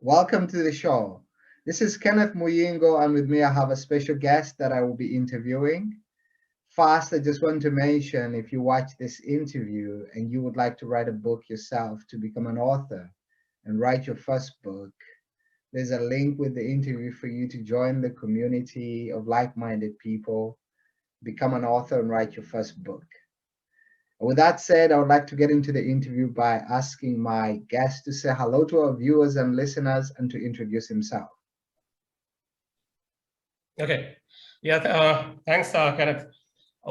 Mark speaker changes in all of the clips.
Speaker 1: Welcome to the show. This is Kenneth Muyingo, and with me I have a special guest that I will be interviewing. First, I just want to mention if you watch this interview and you would like to write a book yourself to become an author and write your first book, there's a link with the interview for you to join the community of like minded people, become an author, and write your first book. With that said, I would like to get into the interview by asking my guest to say hello to our viewers and listeners and to introduce himself.
Speaker 2: Okay. Yeah. Thanks, Kenneth,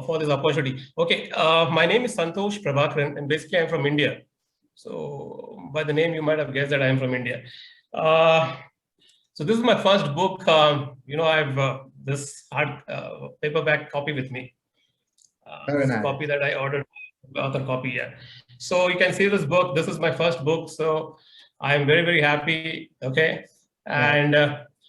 Speaker 2: for this opportunity. Okay. My name is Santosh Prabhakaran, and basically I'm from India. So by the name, you might have guessed that I am from India. So this is my first book. I have this hard paperback copy with me.
Speaker 1: Very
Speaker 2: This is a
Speaker 1: nice.
Speaker 2: copy that I ordered, author copy. Yeah. So you can see this book. This is my first book. So I am very, very happy. Okay. And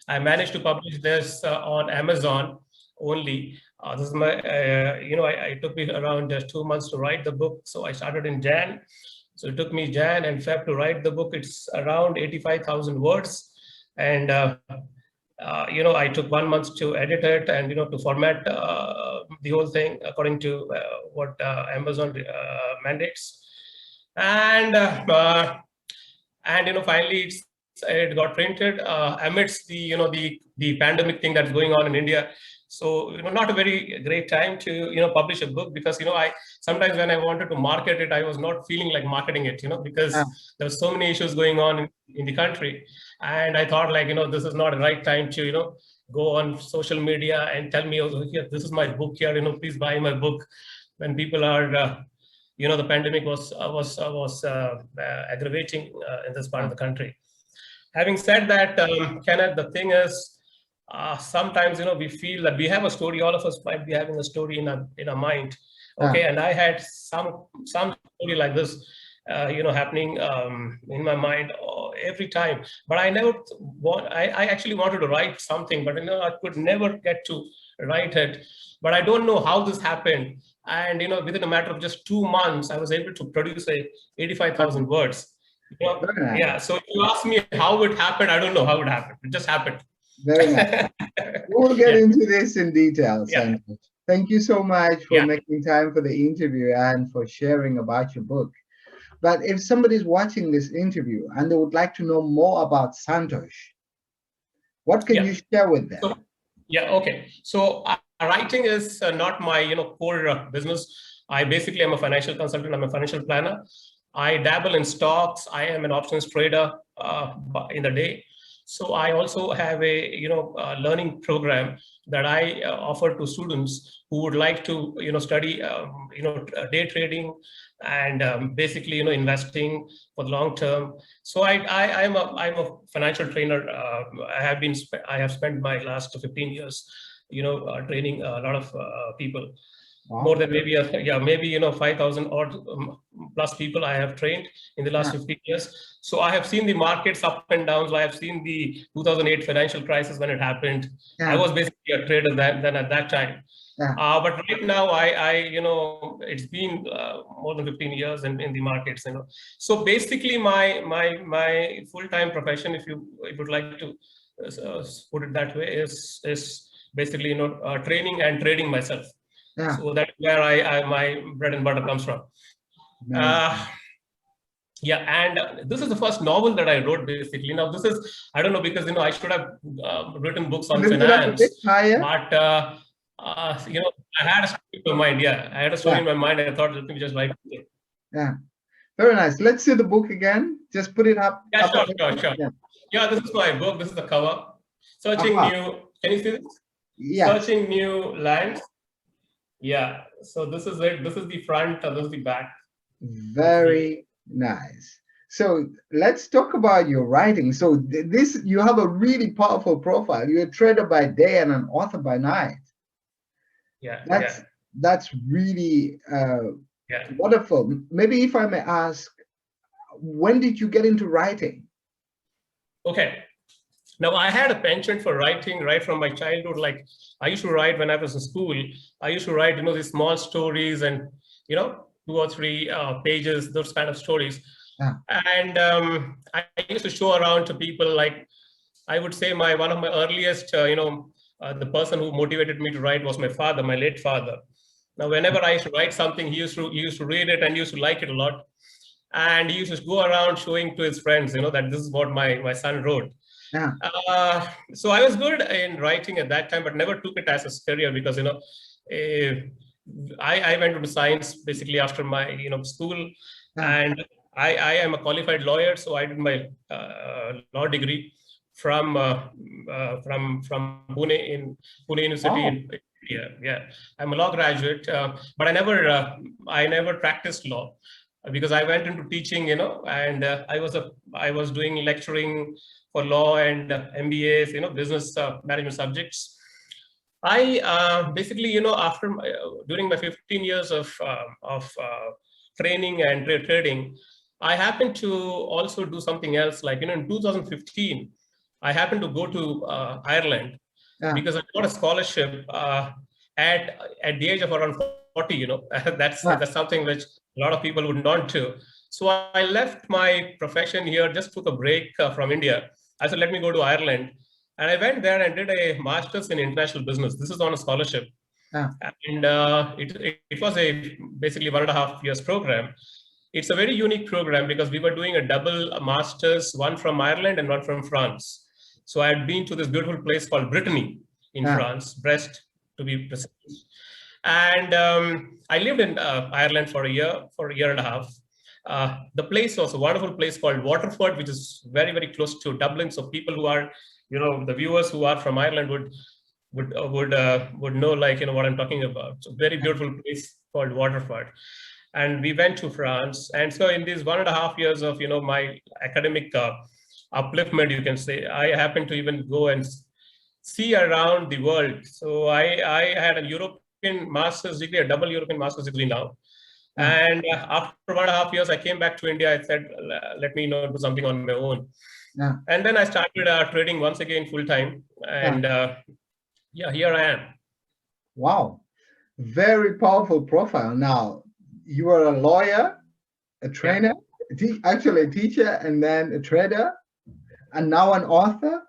Speaker 2: I managed to publish this on Amazon only. This is my, it took me around 2 months to write the book. So I started in Jan. So it took me Jan and Feb to write the book. It's around 85,000 words. And, I took 1 month to edit it and, to format the whole thing according to what Amazon mandates. And, finally it got printed amidst the pandemic thing that's going on in India. So not a very great time to publish a book, because I sometimes when I wanted to market it, I was not feeling like marketing it, because there were so many issues going on in the country, and I thought like this is not the right time to go on social media and tell me, oh, here, this is my book here, please buy my book, when people are the pandemic was aggravating in this part of the country. Having said that, Kenneth, the thing is, sometimes we feel that we have a story. All of us might be having a story in our mind. Okay, and I had some story like this, happening in my mind every time. But I never I actually wanted to write something, but I could never get to write it. But I don't know how this happened. And within a matter of just 2 months, I was able to produce 85,000 words. Yeah. So if you ask me how it happened, I don't know how it happened. It just happened.
Speaker 1: Very nice. We'll get into this in detail, Santosh. Thank you so much for making time for the interview and for sharing about your book. But if somebody's watching this interview and they would like to know more about Santosh, what can you share with them?
Speaker 2: So, okay. So writing is not my core business. I basically am a financial consultant. I'm a financial planner. I dabble in stocks. I am an options trader in the day. So I also have a learning program that I offer to students who would like to study day trading and basically investing for the long term. So I'm a financial trainer. I have spent my last 15 years training a lot of people. Wow. More than maybe 5,000 or plus people I have trained in the last 15 years. So I have seen the markets up and down. So I have seen the 2008 financial crisis when it happened. I was basically a trader then at that time. But right now, it's been more than 15 years in the markets. So basically, my full-time profession, if you would like to put it that way, is basically training and trading myself. So that's where my bread and butter comes from. And this is the first novel that I wrote, basically. Now, this is, I don't know, because, I should have written books on finance. But, I had a story in my mind. I had a story in my mind. I thought, let me just write it.
Speaker 1: Yeah. Very nice. Let's see the book again. Just put it up.
Speaker 2: Yeah, sure. Yeah, this is my book. This is the cover. Searching New, can you see this?
Speaker 1: Yeah.
Speaker 2: Searching New Lands. Yeah, so this is it. This is the front, this is the back.
Speaker 1: Very nice. So let's talk about your writing. So you have a really powerful profile. You're a trader by day and an author by night. That's really wonderful. Maybe if I may ask, when did you get into writing?
Speaker 2: Okay. Now, I had a penchant for writing right from my childhood. Like, I used to write when I was in school. I used to write, these small stories and, 2 or 3 pages, those kind of stories.
Speaker 1: Yeah.
Speaker 2: And I used to show around to people. Like, I would say one of my earliest, the person who motivated me to write was my father, my late father. Now, whenever I used to write something, he used to read it and used to like it a lot. And he used to go around showing to his friends, that this is what my son wrote.
Speaker 1: Yeah.
Speaker 2: So I was good in writing at that time, but never took it as a career because, eh, I went into science basically after my, school.
Speaker 1: Yeah.
Speaker 2: And I am a qualified lawyer. So I did my law degree from Pune University
Speaker 1: Wow.
Speaker 2: in India. Yeah, I'm a law graduate, but I never practiced law because I went into teaching, and I was doing lecturing for law and MBAs, business management subjects. I basically, after during my 15 years of training and trading, I happened to also do something else. Like, in 2015, I happened to go to Ireland
Speaker 1: Yeah.
Speaker 2: because I got a scholarship at the age of around 40. That's
Speaker 1: Yeah.
Speaker 2: that's something which a lot of people would not do. So I left my profession here, just took a break from India. I said, let me go to Ireland. And I went there and did a master's in international business. This is on a scholarship.
Speaker 1: Yeah.
Speaker 2: And it was a basically 1.5 years program. It's a very unique program because we were doing a double master's, one from Ireland and one from France. So I had been to this beautiful place called Brittany in
Speaker 1: Yeah.
Speaker 2: France, Brest to be precise. And I lived in Ireland for a year and a half. The place was a wonderful place called Waterford, which is very, very close to Dublin. So people who are, the viewers who are from Ireland would know, like, what I'm talking about. So very beautiful place called Waterford. And we went to France. And so in these 1.5 years of, my academic upliftment, you can say, I happened to even go and see around the world. So I had a European master's degree, a double European master's degree now.
Speaker 1: Yeah.
Speaker 2: And after 1.5 years, I came back to India. I said, let me do something on my own.
Speaker 1: Yeah.
Speaker 2: And then I started trading once again full time. And yeah, here I am.
Speaker 1: Wow. Very powerful profile. Now, you are a lawyer, a trainer, actually a teacher, and then a trader, and now an author.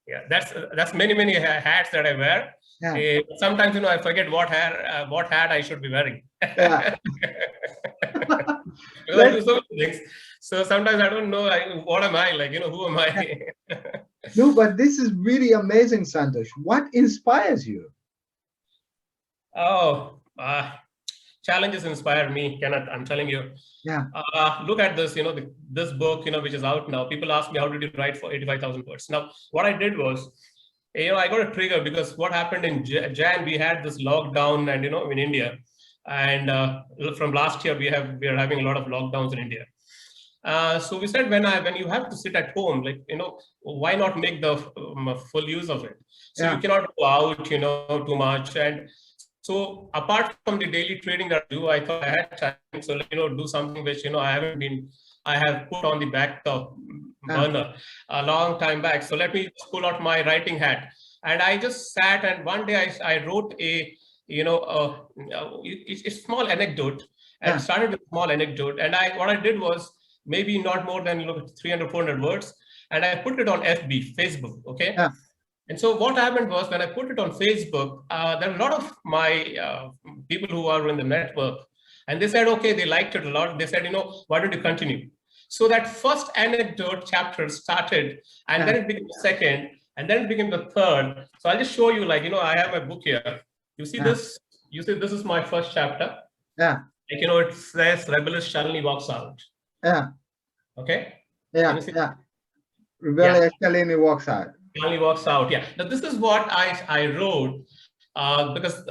Speaker 2: Yeah, that's many hats that I wear.
Speaker 1: Yeah.
Speaker 2: Sometimes, I forget what hat I should be wearing.
Speaker 1: Yeah.
Speaker 2: Because I do so many things. So sometimes I don't know, like, what am I? Like, who am I?
Speaker 1: No, but this is really amazing, Santosh. What inspires you?
Speaker 2: Oh, challenges inspire me, Kenneth. I'm telling you.
Speaker 1: Yeah.
Speaker 2: Look at this, this book, which is out now. People ask me, how did you write for 85,000 words? Now, what I did was, I got a trigger because what happened in Jan, we had this lockdown, and, in India. And from last year, we are having a lot of lockdowns in India. So we said, when you have to sit at home, like, why not make the full use of it? So you cannot go out, too much. And so apart from the daily trading that I do, I thought I had time. So, do something which, I have put on the back burner a long time back. So let me pull out my writing hat. And I just sat, and one day I wrote a small anecdote, and started with a small anecdote. And what I did was maybe not more than 300, 400 words. And I put it on Facebook. Okay.
Speaker 1: Yeah.
Speaker 2: And so what happened was, when I put it on Facebook, there are a lot of my people who are in the network, and they said, okay, they liked it a lot. They said, why don't you continue? So that first anecdote chapter started, and then it became the second, and then it became the third. So I'll just show you, like, I have my book here. You see this? You see, this is my first chapter.
Speaker 1: Yeah.
Speaker 2: Like, it says, Rebellious Shalini walks out.
Speaker 1: Yeah.
Speaker 2: Okay.
Speaker 1: Yeah. Yeah. Rebellious Shalini walks out.
Speaker 2: Shalini walks out. Yeah. Now, this is what I wrote, because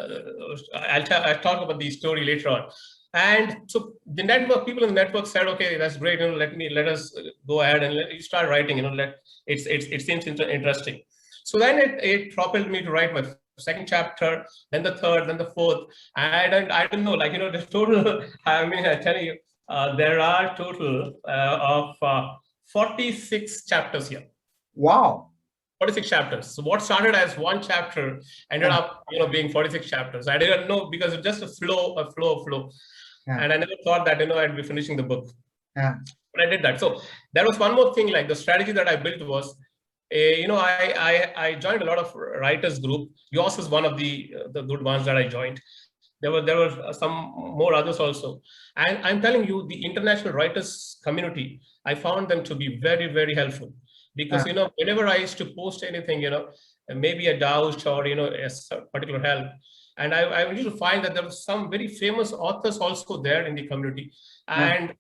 Speaker 2: I'll talk about the story later on. And so the network, people in the network said, okay, that's great. Let us go ahead and you start writing. It seems interesting. So then it propelled me to write my second chapter, then the third, then the fourth. And I don't know, like, the total. I mean, I tell you, there are total of 46 chapters here.
Speaker 1: Wow.
Speaker 2: 46 chapters. So what started as one chapter ended up, being 46 chapters. I didn't know, because it's just a flow. Yeah. And I never thought that, I'd be finishing the book.
Speaker 1: Yeah.
Speaker 2: I did that. So there was one more thing, like the strategy that I built was, I joined a lot of writers group. Yours is one of the good ones that I joined. There were some more others also. And I'm telling you, the international writers community, I found them to be very, very helpful. Because, whenever I used to post anything, maybe a doubt or, a particular help, and I used to find that there were some very famous authors also there in the community. And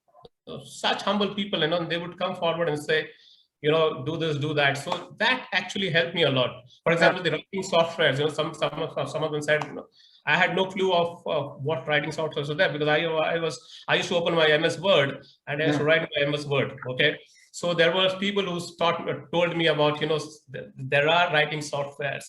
Speaker 2: such humble people, they would come forward and say, do this, do that. So that actually helped me a lot. For example, the writing softwares, some of them said, I had no clue of what writing softwares were there, because I used to open my MS Word and I used to write my MS Word. Okay. So there were people who told me about, there are writing softwares,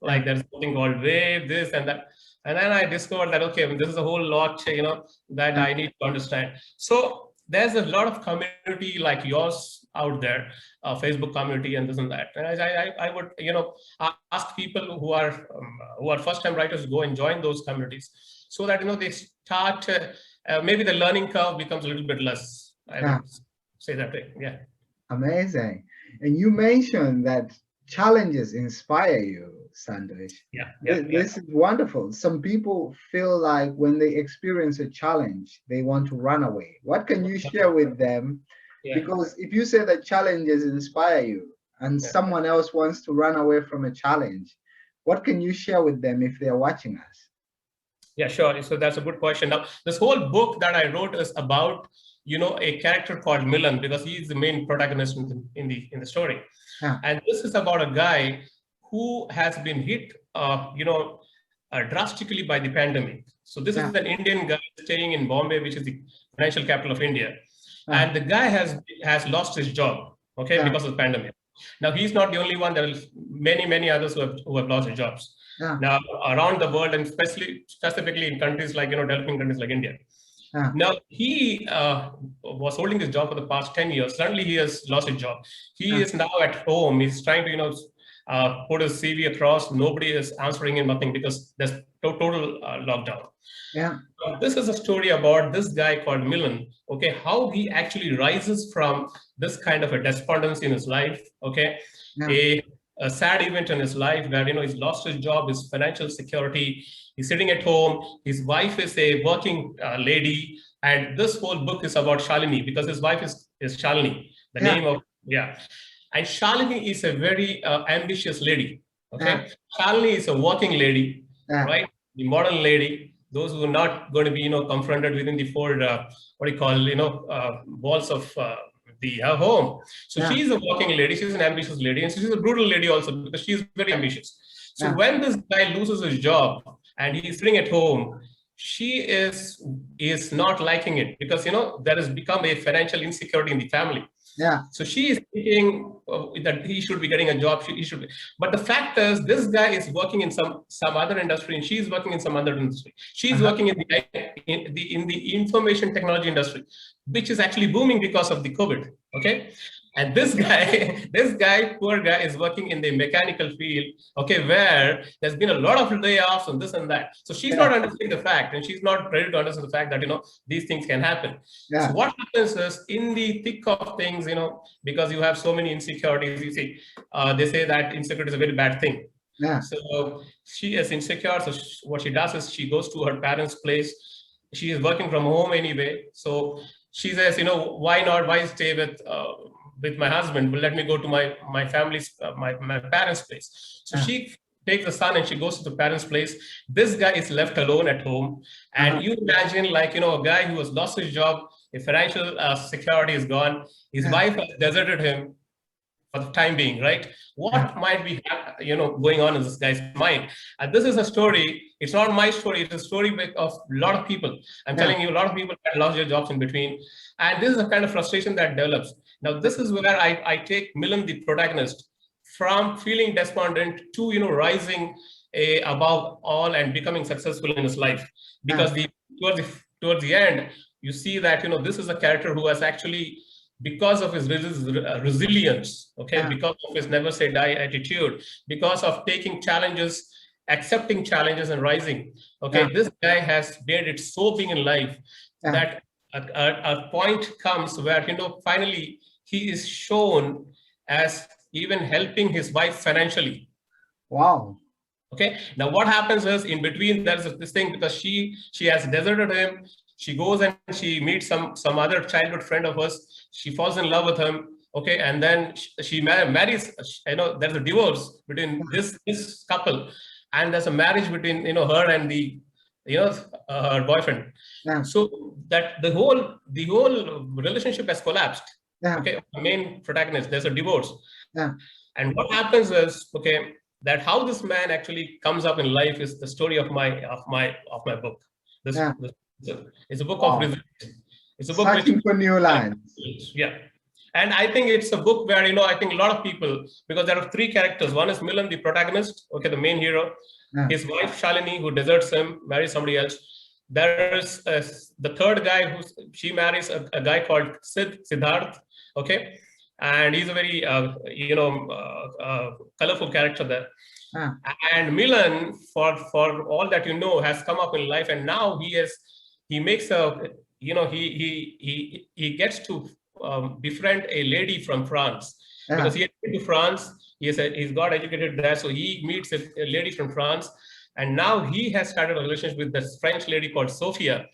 Speaker 2: like there's something called Wave, this and that. And then I discovered that, okay, this is a whole lot, that I need to understand. So there's a lot of community like yours out there, Facebook community and this and that. And I would, ask people who are first-time writers to go and join those communities, so that, they start, maybe the learning curve becomes a little bit less. I would say that way. Yeah.
Speaker 1: Amazing. And you mentioned that challenges inspire you, Santosh. This is wonderful. Some people feel like when they experience a challenge, they want to run away. What can you share with them? Because if you say that challenges inspire you and someone else wants to run away from a challenge, what can you share with them if they're watching us?
Speaker 2: Yeah, sure. So that's a good question. Now, this whole book that I wrote is about, a character called Milan, because he's the main protagonist in the story. And this is about a guy who has been hit, drastically by the pandemic. So this is an Indian guy staying in Bombay, which is the financial capital of India. And the guy has lost his job, because of the pandemic. Now, he's not the only one. There are many others who have lost their jobs. Now, around the world, and specifically in countries like, developing countries like India. Now, he was holding his job for the past 10 years. Suddenly, he has lost his job. He is now at home. He's trying to, put his CV across. Nobody is answering him, nothing, because there's total lockdown. This is a story about this guy called Milan, how he actually rises from this kind of a despondency in his life, a sad event in his life where, he's lost his job, his financial security, he's sitting at home, his wife is a working lady, and this whole book is about Shalini, because his wife is Shalini, the name of, and Shalini is a very ambitious lady, Shalini is a working lady, right? The modern lady, those who are not going to be, confronted within the four, walls of the home. So she's a working lady, she's an ambitious lady, and she's a brutal lady also, because she's very ambitious. So when this guy loses his job and he's sitting at home, she is not liking it, because, there has become a financial insecurity in the family. So she is thinking that he should be getting a job. He should be. But the fact is, this guy is working in some other industry, and she's working in some other industry. She's working in the information technology industry, which is actually booming because of the COVID. And this guy, poor guy, is working in the mechanical field, where there's been a lot of layoffs and this and that. So she's not understanding the fact, and she's not ready to understand the fact that, these things can happen. So what happens is, in the thick of things, because you have so many insecurities, you see, they say that insecurity is a very bad thing. So she is insecure. So what she does is she goes to her parents' place. She is working from home anyway. So she says, why stay with my husband? Well, let me go to my family's, my parents' place. So she takes the son and she goes to the parents' place. This guy is left alone at home. And you imagine, like, a guy who has lost his job, his financial security is gone. His wife has deserted him for the time being, right? What might be, going on in this guy's mind? And this is a story. It's not my story. It's a story of a lot of people. I'm telling you, a lot of people have lost their jobs in between. And this is a kind of frustration that develops. Now, this is where I take Milan, the protagonist, from feeling despondent to, rising above all and becoming successful in his life. Because towards the end, you see that, this is a character who has actually, because of his resilience, because of his never say die attitude, because of taking challenges, accepting challenges and rising, this guy has made it so big in life that a point comes where, finally he is shown as even helping his wife financially.
Speaker 1: Wow.
Speaker 2: Okay. Now what happens is, in between there's this thing, because she has deserted him. She goes and she meets some other childhood friend of hers. She falls in love with him. Okay, and then she marries. There's a divorce between this couple, and there's a marriage between her and the her boyfriend.
Speaker 1: Yeah.
Speaker 2: So that the whole relationship has collapsed.
Speaker 1: Yeah.
Speaker 2: Okay, the main protagonist, there's a divorce.
Speaker 1: Yeah.
Speaker 2: And what happens is, okay, that how this man actually comes up in life is the story of my book. This,
Speaker 1: Yeah.
Speaker 2: this it's a book of
Speaker 1: Wow.
Speaker 2: resilience. It's a book which,
Speaker 1: Searching for new lands.
Speaker 2: yeah. And I think it's a book where, I think a lot of people, because there are three characters. One is Milan, the protagonist, okay, the main hero.
Speaker 1: Yeah.
Speaker 2: His wife Shalini, who deserts him, marries somebody else. There is the third guy who she marries a guy called Siddharth, okay, and he's a very colorful character there.
Speaker 1: Yeah.
Speaker 2: And Milan, for all that has come up in life, and now he makes a he gets to befriend a lady from France, because he had been to France. He's got educated there, so he meets a lady from France, and now he has started a relationship with this French lady called Sophia,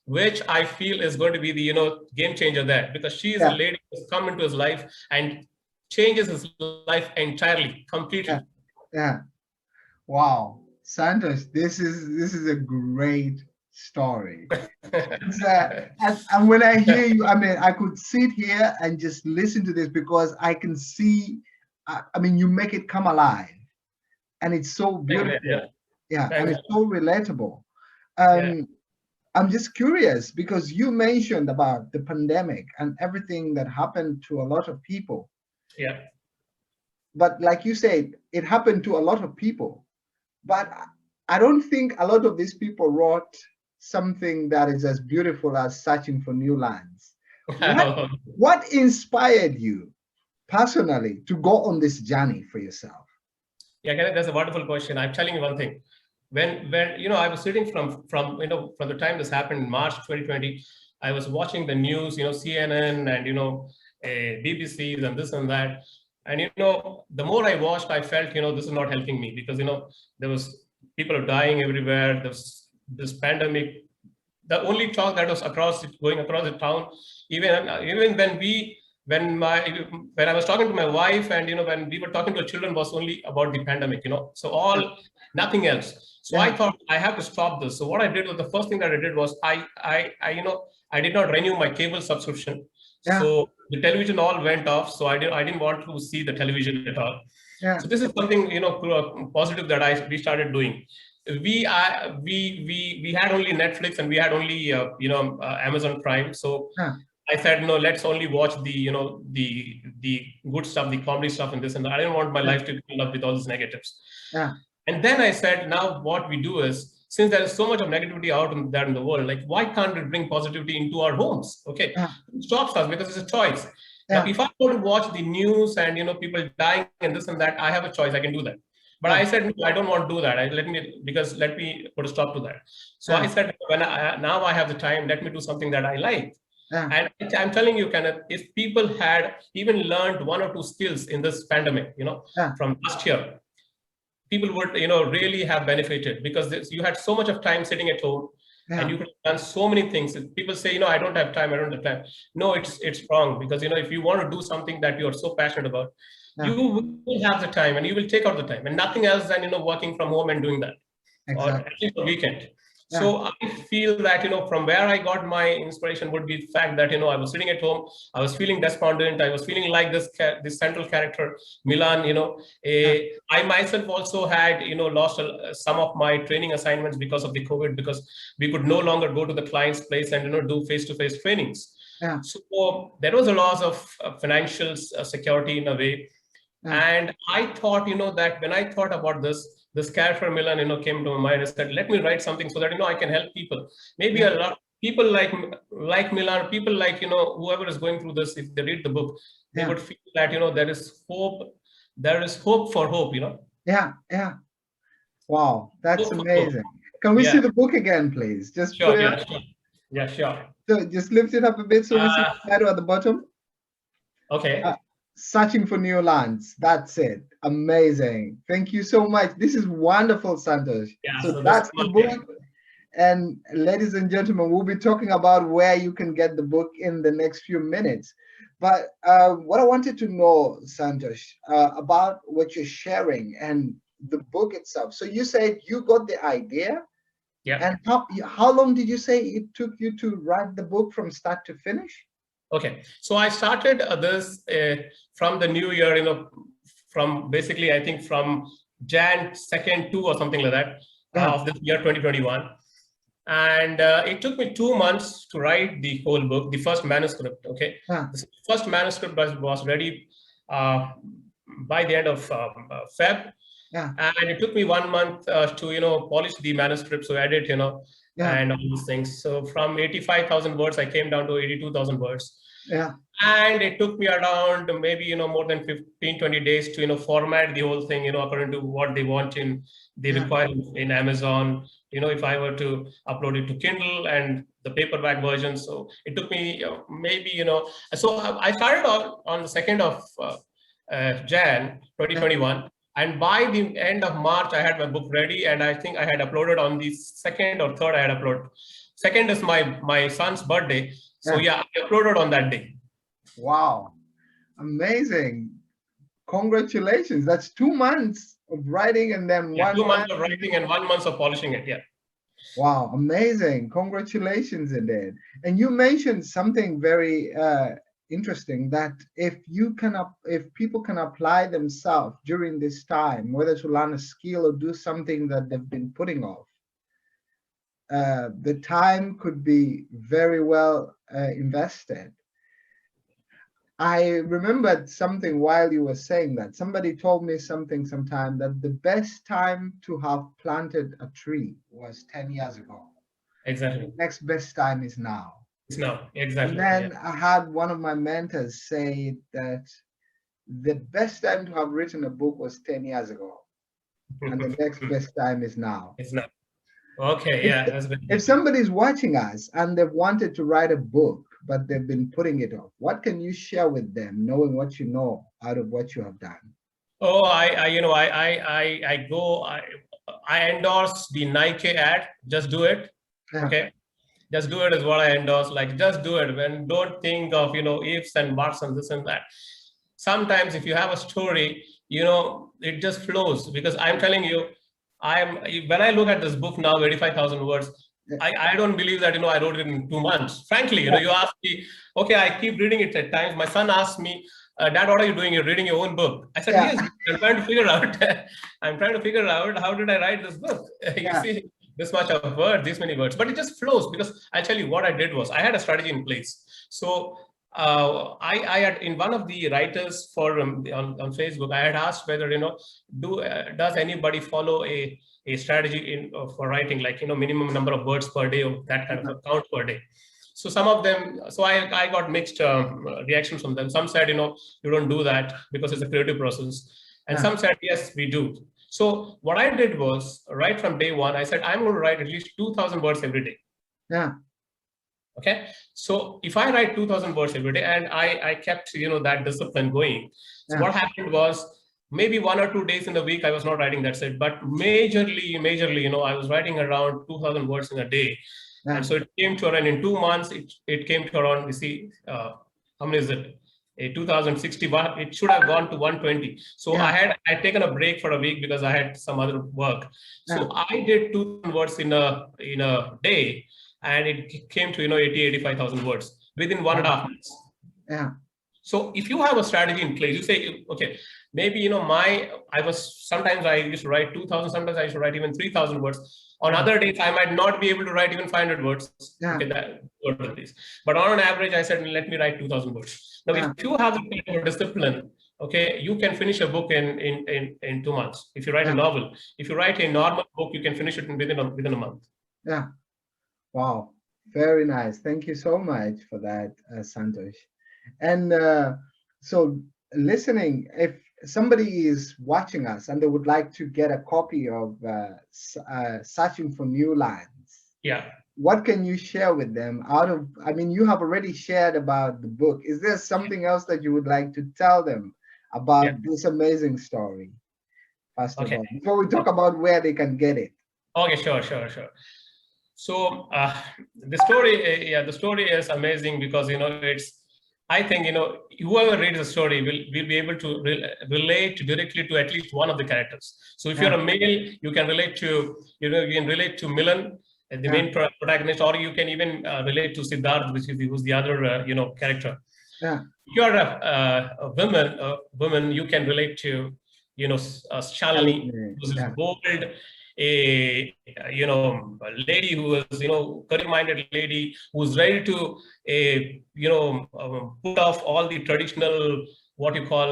Speaker 2: which I feel is going to be the game changer there, because she is a lady who's come into his life and changes his life entirely, completely.
Speaker 1: Yeah. Wow, Santosh, this is a great story. And when I hear you, I mean, I could sit here and just listen to this, because I can see, I mean, you make it come alive, and it's so beautiful. Yeah, and it's so relatable. I'm just curious, because you mentioned about the pandemic and everything that happened to a lot of people.
Speaker 2: Yeah.
Speaker 1: But like you said, it happened to a lot of people. But I don't think a lot of these people wrote something that is as beautiful as Searching for New Lands. What inspired you personally to go on this journey for yourself?
Speaker 2: Yeah, Kenneth, that's a wonderful question. I'm telling you one thing. When I was sitting from the time this happened in March 2020, I was watching the news, CNN and BBCs and this and that. And the more I watched, I felt this is not helping me, because there was people are dying everywhere. There's this pandemic. The only talk that was going across the town, even when I was talking to my wife, and when we were talking to our children, was only about the pandemic. So nothing else. So I thought I have to stop this. So what I did was, the first thing that I did was I did not renew my cable subscription. So the television all went off. So I didn't want to see the television at all. So this is something positive that we started doing. We had only Netflix, and we had only Amazon Prime. So I said, no, let's only watch the the good stuff, the comedy stuff, and this and that. I didn't want my life to be filled up with all these negatives. And then I said, now what we do is, since there is so much of negativity out there in the world, like, why can't we bring positivity into our homes? Okay, it stops us, because it's a choice. Now, if I go to watch the news and people dying and this and that, I have a choice. I can do that. But I said, no, I don't want to do that. Let me put a stop to that. So I said, now I have the time, let me do something that I like. And I'm telling you, Kenneth, if people had even learned one or two skills in this pandemic, from last year, people would, really have benefited, because you had so much of time sitting at home, and you could have done so many things. People say, I don't have time. I don't have time. No, it's wrong, because if you want to do something that you are so passionate about, you will have the time, and you will take out the time, and nothing else than working from home and doing that, or at least a weekend. So I feel that from where I got my inspiration would be the fact that I was sitting at home, I was feeling despondent, I was feeling like this central character Milan. I myself also had lost some of my training assignments because of the COVID, because we could no longer go to the client's place and do face-to-face trainings. So there was a loss of financial security in a way. And I thought that when I thought about this character Milan came to my mind, and said, let me write something so that I can help people. Maybe a lot of people like Milan, people like whoever is going through this, if they read the book, they would feel that there is hope for hope.
Speaker 1: Wow, that's amazing. Can we see the book again, please? Just
Speaker 2: sure,
Speaker 1: put it up.
Speaker 2: sure. Yeah, sure.
Speaker 1: So just lift it up a bit so we see
Speaker 2: Uh,
Speaker 1: the title at the bottom.
Speaker 2: okay.
Speaker 1: Searching for New Lands. That's it. Amazing. Thank you so much. This is wonderful, Santosh.
Speaker 2: Yeah,
Speaker 1: So
Speaker 2: so this is
Speaker 1: that's the
Speaker 2: one thing.
Speaker 1: book. And ladies and gentlemen, we'll be talking about where you can get the book in the next few minutes. But what I wanted to know, Santosh, about what you're sharing and the book itself. So you said you got the idea,
Speaker 2: Yeah.
Speaker 1: and how long did you say it took you to write the book from start to finish?
Speaker 2: Okay. So I started this from the new year, from basically, I think from Jan 2nd 2 or something like that
Speaker 1: Yeah,
Speaker 2: of this year 2021. And it took me 2 months to write the whole book, the first manuscript. Okay.
Speaker 1: yeah,
Speaker 2: The first manuscript was ready uh, by the end of Feb.
Speaker 1: yeah,
Speaker 2: And it took me 1 month to polish the manuscript, so edit,
Speaker 1: yeah,
Speaker 2: and all these things. So from 85,000 words I came down to 82,000 words,
Speaker 1: yeah,
Speaker 2: and it took me around maybe more than 15-20 days to format the whole thing according to what they want they
Speaker 1: yeah,
Speaker 2: require in Amazon, if I were to upload it to Kindle and the paperback version. So it took me maybe so I started on the 2nd of Jan
Speaker 1: yeah.
Speaker 2: 2021, and by the end of March I had my book ready, and I think I had uploaded on the 2nd or 3rd. I had uploaded. Second is my son's birthday, so
Speaker 1: Yeah.
Speaker 2: yeah, I uploaded on that day.
Speaker 1: Wow. Amazing. Congratulations. That's 2 months of writing and then
Speaker 2: Yeah,
Speaker 1: one
Speaker 2: 2 months
Speaker 1: month.
Speaker 2: of writing and 1 month of polishing it. Yeah.
Speaker 1: Wow, amazing. Congratulations indeed. And you mentioned something very interesting, that if people can apply themselves during this time, whether to learn a skill or do something that they've been putting off, the time could be very well invested. I remembered something while you were saying that. Somebody told me something sometime, that the best time to have planted a tree was 10 years ago. The
Speaker 2: Exactly.
Speaker 1: next best time is now.
Speaker 2: It's now.
Speaker 1: And
Speaker 2: Exactly. Yeah.
Speaker 1: then I had one of my mentors say that the best time to have written a book was 10 years ago, and the next best time is now.
Speaker 2: It's now. Okay.
Speaker 1: If,
Speaker 2: Yeah. That's good.
Speaker 1: if somebody's watching us and they've wanted to write a book, but they've been putting it off, what can you share with them, knowing what you know out of what you have done?
Speaker 2: Oh, I go, I endorse the Nike ad. Just do it.
Speaker 1: Yeah,
Speaker 2: Okay. Just do it is what I endorse. Like, just do it. When don't think of, ifs and buts and this and that. Sometimes if you have a story, it just flows, because I'm telling you, when I look at this book now, 85,000 words,
Speaker 1: yeah,
Speaker 2: I don't believe that, I wrote it in 2 months. Frankly,
Speaker 1: yeah,
Speaker 2: you ask me, okay, I keep reading it at times. My son asks me, Dad, what are you doing? You're reading your own book. I said,
Speaker 1: yeah,
Speaker 2: yes, I'm trying to figure out, I'm trying to figure out how did I write this book? You
Speaker 1: yeah,
Speaker 2: see, this much of words, this many words, but it just flows, because I tell you what I did was I had a strategy in place. So I had, in one of the writers forum on Facebook, I had asked whether does anybody follow a strategy for writing, like minimum number of words per day, or that kind of a count per day. So some of them, so I got mixed reactions from them. Some said you don't do that because it's a creative process, and
Speaker 1: yeah,
Speaker 2: some said yes, we do. So what I did was, right from day one, I said I'm going to write at least 2,000 words every day.
Speaker 1: yeah,
Speaker 2: Okay, so if I write 2,000 words every day, and I kept that discipline going, so
Speaker 1: yeah,
Speaker 2: what happened was, maybe 1 or 2 days in the week I was not writing, that's it, but majorly I was writing around 2,000 words in a day.
Speaker 1: yeah,
Speaker 2: And so it came to around, in 2 months, it came to around, you see, how many is it, a 2061, it should have gone to 120. So
Speaker 1: yeah,
Speaker 2: I had taken a break for a week because I had some other work.
Speaker 1: yeah,
Speaker 2: So I did 2,000 words in a day, and it came to 85,000 words within one and a
Speaker 1: wow,
Speaker 2: half months.
Speaker 1: yeah,
Speaker 2: So if you have a strategy in place, you say, okay, maybe sometimes I used to write 2,000, sometimes I used to write even 3,000 words. On
Speaker 1: yeah,
Speaker 2: other days, I might not be able to write even 500 words.
Speaker 1: yeah,
Speaker 2: Okay, that word please. But on an average, I said, let me write 2,000 words. Now, if
Speaker 1: yeah,
Speaker 2: you have the kind of discipline, okay, you can finish a book in 2 months. If you write a
Speaker 1: yeah,
Speaker 2: novel, if you write a normal book, you can finish it within a month.
Speaker 1: yeah. Wow, very nice. Thank you so much for that, Santosh. And so, listening, if somebody is watching us and they would like to get a copy of Searching for New Lands,
Speaker 2: Yeah.
Speaker 1: what can you share with them out of, I mean, you have already shared about the book. Is there something else that you would like to tell them
Speaker 2: Yeah.
Speaker 1: about this amazing story, first of
Speaker 2: Okay.
Speaker 1: all, before we talk about where they can get it?
Speaker 2: Okay. Sure. So the story, the story is amazing because it's. I think whoever reads the story will be able to relate directly to at least one of the characters. So if you're
Speaker 1: Yeah,
Speaker 2: a male, you can relate to you can relate to Milan, the
Speaker 1: yeah,
Speaker 2: main protagonist, or you can even relate to Siddharth, who's the other character.
Speaker 1: yeah,
Speaker 2: If you're a woman, you can relate to Shalini, who's this
Speaker 1: yeah,
Speaker 2: bold, a lady who is career-minded lady who's ready to put off all the traditional what you call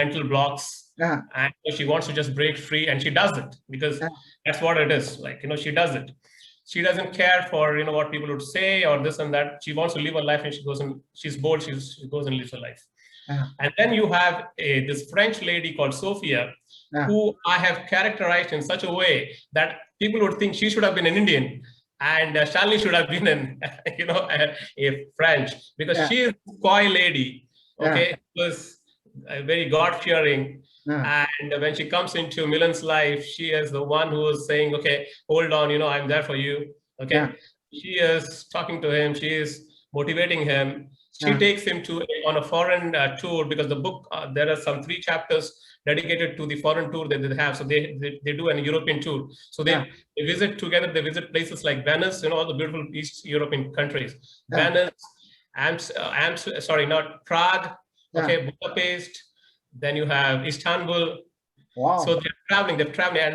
Speaker 2: mental blocks,
Speaker 1: yeah,
Speaker 2: and she wants to just break free, and she does it because
Speaker 1: yeah,
Speaker 2: that's what it is. Like she does it. She doesn't care for what people would say or this and that. She wants to live her life, and she goes and she's bold. She goes and lives her life.
Speaker 1: yeah,
Speaker 2: And then you have this French lady called Sophia,
Speaker 1: yeah,
Speaker 2: who I have characterized in such a way that people would think she should have been an Indian, and Shalini should have been an a French, because
Speaker 1: yeah,
Speaker 2: she is a coy lady.
Speaker 1: yeah,
Speaker 2: Okay, who was very God fearing.
Speaker 1: yeah,
Speaker 2: And when she comes into Milan's life, she is the one who is saying, "Okay, hold on, I'm there for you."
Speaker 1: yeah,
Speaker 2: Okay, she is talking to him. She is motivating him. She
Speaker 1: yeah,
Speaker 2: takes him on a foreign tour, because the book, there are some 3 chapters dedicated to the foreign tour that they have. So they do an European tour. So
Speaker 1: yeah,
Speaker 2: they visit together. They visit places like Venice, all the beautiful East European countries.
Speaker 1: yeah,
Speaker 2: Venice, sorry, not Prague.
Speaker 1: yeah.
Speaker 2: Okay, Budapest. Then you have Istanbul. So
Speaker 1: Wow.
Speaker 2: they're traveling, and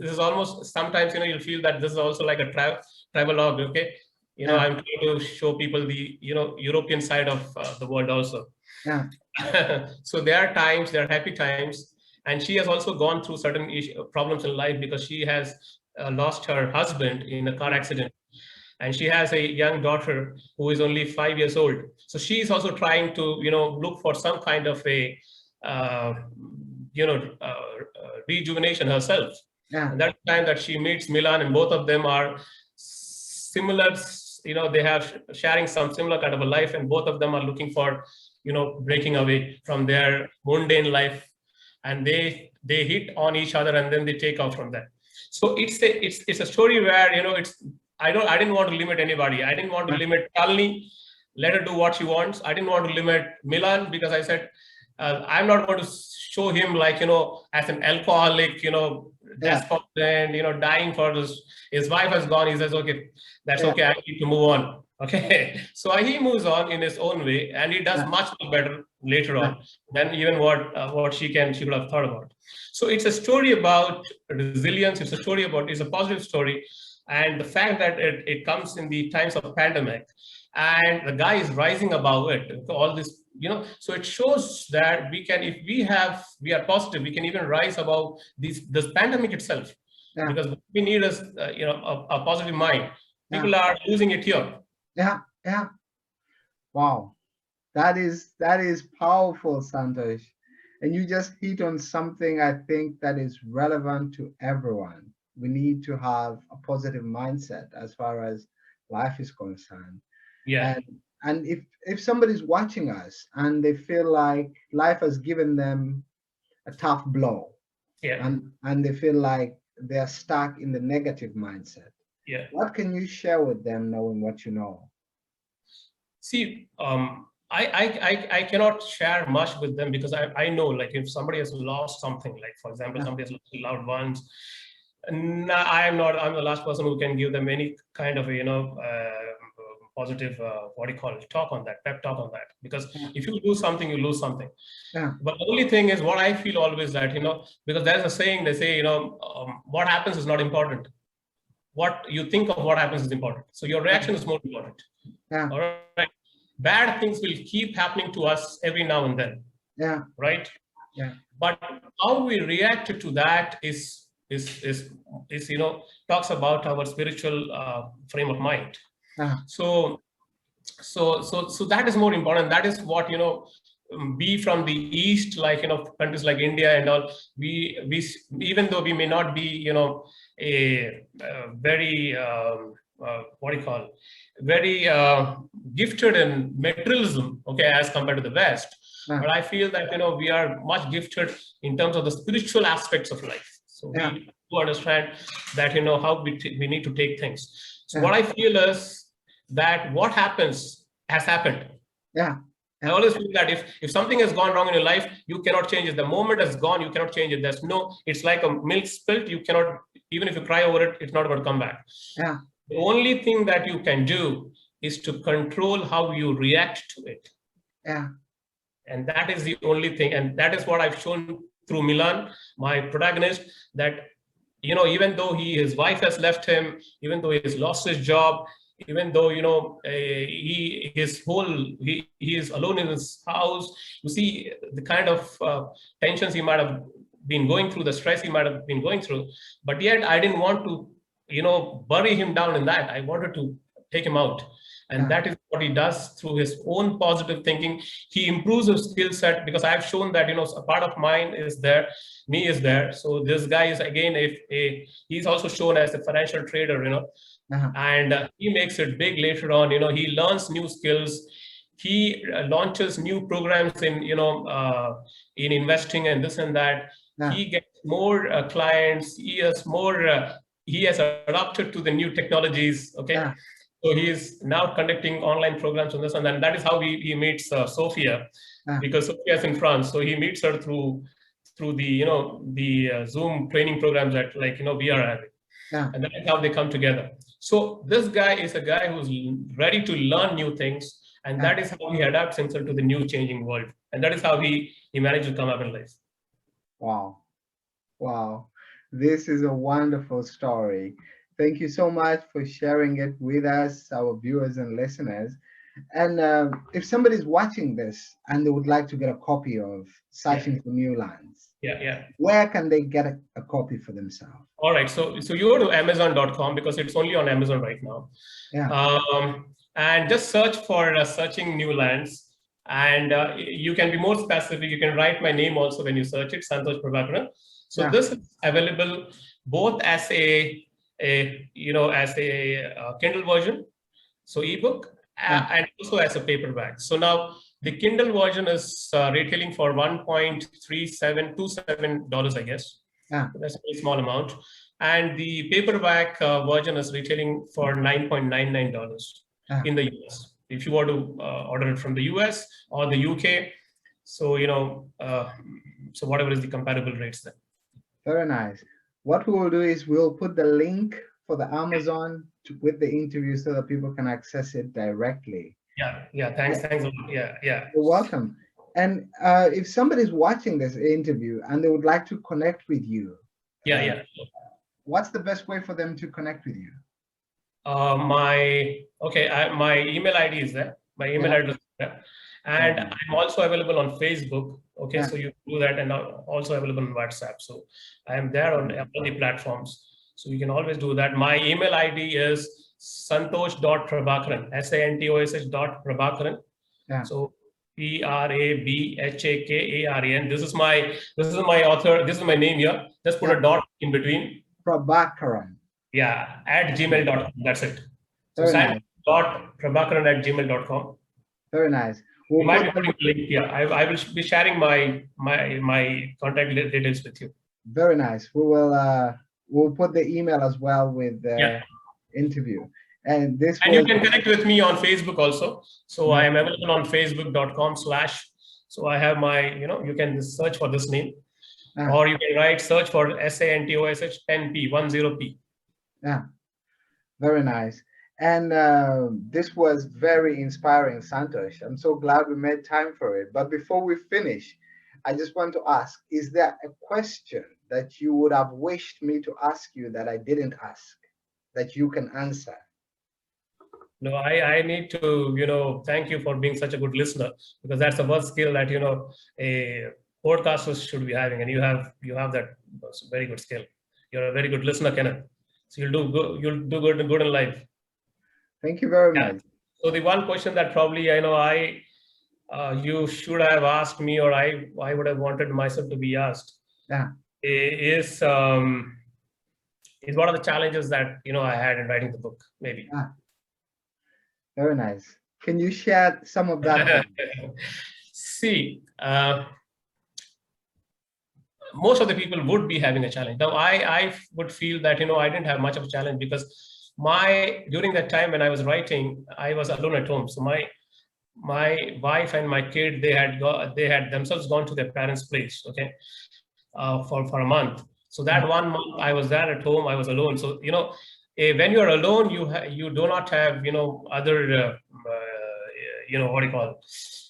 Speaker 2: this is almost, sometimes you'll feel that this is also like a travelogue. Okay,
Speaker 1: Yeah,
Speaker 2: I'm trying to show people the European side of the world also.
Speaker 1: yeah,
Speaker 2: So there are happy times, and she has also gone through certain problems in life, because she has lost her husband in a car accident, and she has a young daughter who is only 5 years old. So she is also trying to look for some kind of a uh, rejuvenation herself.
Speaker 1: yeah,
Speaker 2: And that time that she meets Milan, and both of them are similar. They have sharing some similar kind of a life, and both of them are looking for breaking away from their mundane life, and they hit on each other, and then they take off from that. So it's a story where it's I didn't want to limit anybody. I didn't want to
Speaker 1: yeah,
Speaker 2: limit Kalni. Let her do what she wants. I didn't want to limit Milan, because I said I'm not going to show him like as an alcoholic,
Speaker 1: yeah,
Speaker 2: despondent, dying for this. His wife has gone. He says, okay, that's
Speaker 1: yeah,
Speaker 2: okay. I need to move on. Okay, so he moves on in his own way, and he does
Speaker 1: yeah,
Speaker 2: much better later
Speaker 1: yeah,
Speaker 2: on than even what she could have thought about. So it's a story about resilience. It's a positive story, and the fact that it comes in the times of pandemic, and the guy is rising above it. All this, so it shows that we can, if we are positive, we can even rise above this pandemic itself,
Speaker 1: yeah,
Speaker 2: because what we need is a positive mind.
Speaker 1: yeah,
Speaker 2: People are losing it here.
Speaker 1: yeah, yeah. Wow. That is powerful, Santosh. And you just hit on something I think that is relevant to everyone. We need to have a positive mindset as far as life is concerned.
Speaker 2: Yeah,
Speaker 1: And if somebody's watching us and they feel like life has given them a tough blow,
Speaker 2: yeah,
Speaker 1: and they feel like they're stuck in the negative mindset,
Speaker 2: yeah.
Speaker 1: what can you share with them knowing what you know?
Speaker 2: See, I cannot share much with them, because I know, like, if somebody has lost something, like for example,
Speaker 1: Yeah,
Speaker 2: somebody has lost loved ones, I'm the last person who can give them any kind of positive what do you call it, talk on that, pep talk on that, because
Speaker 1: yeah,
Speaker 2: if you lose something, you lose something.
Speaker 1: yeah,
Speaker 2: But the only thing is, what I feel always, that because there's a saying, they say, what happens is not important. What you think of what happens is important. So your reaction is more important.
Speaker 1: yeah,
Speaker 2: All right. Bad things will keep happening to us every now and then,
Speaker 1: yeah,
Speaker 2: right?
Speaker 1: yeah,
Speaker 2: But how we react to that is talks about our spiritual frame of mind.
Speaker 1: yeah,
Speaker 2: So that is more important. That is what we from the east, like countries like India and all, we even though we may not be a very what do you call, very gifted in materialism, okay, as compared to the West. But I feel that, we are much gifted in terms of the spiritual aspects of life. So we do understand that, how we need to take things. So what I feel is that what happens has happened. I always feel that if something has gone wrong in your life, you cannot change it. The moment has gone, you cannot change it. It's like a milk spilt. You cannot, even if you cry over it, it's not going to come back. The only thing that you can do is to control how you react to it. And that is the only thing. And that is what I've shown through Milan, my protagonist, that, even though his wife has left him, even though he has lost his job, even though, he is alone in his house, you see the kind of tensions he might have been going through, the stress he might have been going through. But yet I didn't want to, bury him down in that. I wanted to take him out. And that is what he does through his own positive thinking. He improves his skill set, because I've shown that, a part of mine is there, me is there. So this guy is, again, he's also shown as a financial trader, and he makes it big later on. He learns new skills. He launches new programs in, in investing and this and that. He gets more clients. He has adapted to the new technologies. Okay. So he is now conducting online programs on this, and then that is how he meets Sophia, because Sophia is in France. So he meets her through the Zoom training programs that we are having, and that is how they come together. So this guy is a guy who's ready to learn new things, and that is how he adapts himself to the new changing world, and that is how he managed to come up in life.
Speaker 1: Wow, this is a wonderful story. Thank you so much for sharing it with us, our viewers and listeners. And if somebody's watching this and they would like to get a copy of Searching for New Lands, where can they get a copy for themselves?
Speaker 2: All right, so you go to Amazon.com, because it's only on Amazon right now. And just search for Searching New Lands. And you can be more specific. You can write my name also when you search it, Santosh Prabhakaran. So this is available both as a Kindle version, so ebook, and also as a paperback. So now the Kindle version is retailing for $1.3727, I guess. That's a very small amount. And the paperback version is retailing for $9.99 in the US. If you want to order it from the US or the UK, so so whatever is the comparable rates there.
Speaker 1: Very nice. What we will do is we'll put the link for the Amazon with the interview so that people can access it directly.
Speaker 2: Thanks a lot.
Speaker 1: You're welcome. And if somebody's watching this interview and they would like to connect with you, what's the best way for them to connect with you?
Speaker 2: My email ID is there. My email address is there. And I'm also available on Facebook. Okay, so you can do that, and also available on WhatsApp. So I am there on all the platforms. So you can always do that. My email ID is santosh.prabhakaran, santosh.prabhakaran. So Prabhakaran. This is my author. This is my name here. Just put a dot in between.
Speaker 1: Prabhakaran.
Speaker 2: At gmail.com. That's it. So santosh.prabhakaran@gmail.com.
Speaker 1: Very nice.
Speaker 2: You might be putting a link here. I will be sharing my contact details with you.
Speaker 1: Very nice. We will we'll put the email as well with the interview. And
Speaker 2: you can connect with me on Facebook also. So I am available on facebook.com/. So I have my, you can search for this name, or you can search for SANTOSH 10P.
Speaker 1: Very nice. And this was very inspiring, Santosh. I'm so glad we made time for it. But before we finish, I just want to ask, is there a question that you would have wished me to ask you that I didn't ask, that you can answer?
Speaker 2: No, I need to, thank you for being such a good listener, because that's the first skill that, a podcaster should be having. And you have that very good skill. You're a very good listener, Kenneth. So you'll do good in life.
Speaker 1: Thank you very much.
Speaker 2: So the one question that probably you should have asked me, or I would have wanted myself to be asked, is is one of the challenges that I had in writing the book, maybe.
Speaker 1: Very nice. Can you share some of that?
Speaker 2: See, most of the people would be having a challenge. Now, I would feel that I didn't have much of a challenge, because during that time when I was writing, I was alone at home. So my wife and my kid, they had themselves gone to their parents' place, okay, for a month. So that 1 month I was there at home, I was alone. So when you're alone, you do not have other what do you call it?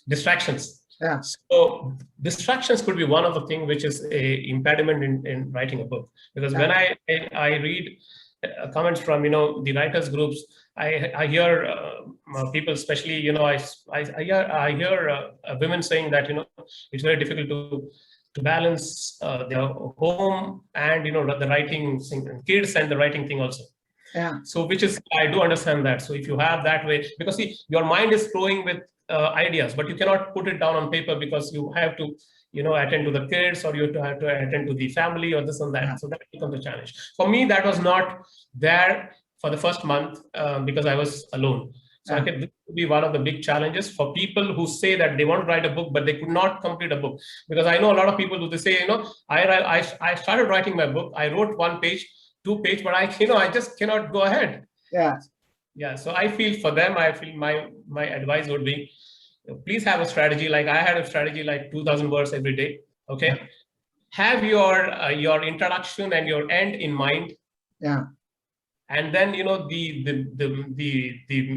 Speaker 2: Distractions.
Speaker 1: Yeah.
Speaker 2: So distractions could be one of the things which is a impediment in writing a book, because when I read comments from the writers groups, I hear people, especially I hear women saying that it's very difficult to balance their home and the writing thing, and kids, and the writing thing also.
Speaker 1: Yeah.
Speaker 2: So which is, I do understand that. So if you have that way, because see, your mind is flowing with ideas, but you cannot put it down on paper, because you have to attend to the kids, or you have to attend to the family, or this and that.
Speaker 1: Yeah.
Speaker 2: So that becomes a challenge. For me, that was not there for the first month, because I was alone. So I think this would be one of the big challenges for people who say that they want to write a book, but they could not complete a book. Because I know a lot of people who they say, I started writing my book, I wrote 1 page, 2 page, but I just cannot go ahead. Yeah. So I feel for them, I feel my advice would be, please have a strategy. Like I had a strategy, like 2,000 words every day. Okay. Yeah. Have your introduction and your end in mind.
Speaker 1: Yeah.
Speaker 2: And then the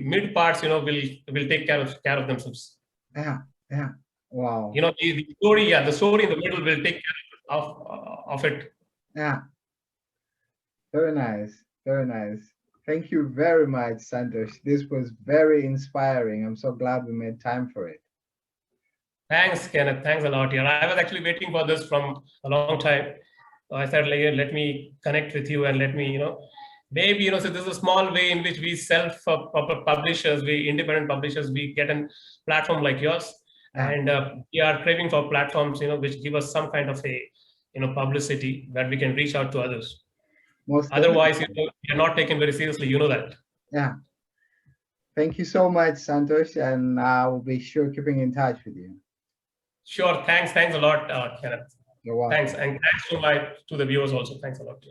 Speaker 2: mid parts will take care of themselves.
Speaker 1: Yeah. Yeah. Wow.
Speaker 2: The story, the story in the middle will take care of it.
Speaker 1: Yeah. Very nice. Very nice. Thank you very much, Santosh. This was very inspiring. I'm so glad we made time for it.
Speaker 2: Thanks, Kenneth. Thanks a lot. Yeah, I was actually waiting for this from a long time. So I said, let me connect with you, and let me, maybe, so this is a small way in which we publishers, we independent publishers, we get a platform like yours. Yeah. And we are craving for platforms, which give us some kind of a, publicity that we can reach out to others. Otherwise, you're not taken very seriously. You know that.
Speaker 1: Yeah. Thank you so much, Santosh, and I will be sure keeping in touch with you.
Speaker 2: Sure. Thanks a lot, Kenneth.
Speaker 1: You're welcome.
Speaker 2: Thanks, and thanks to the viewers also. Thanks a lot.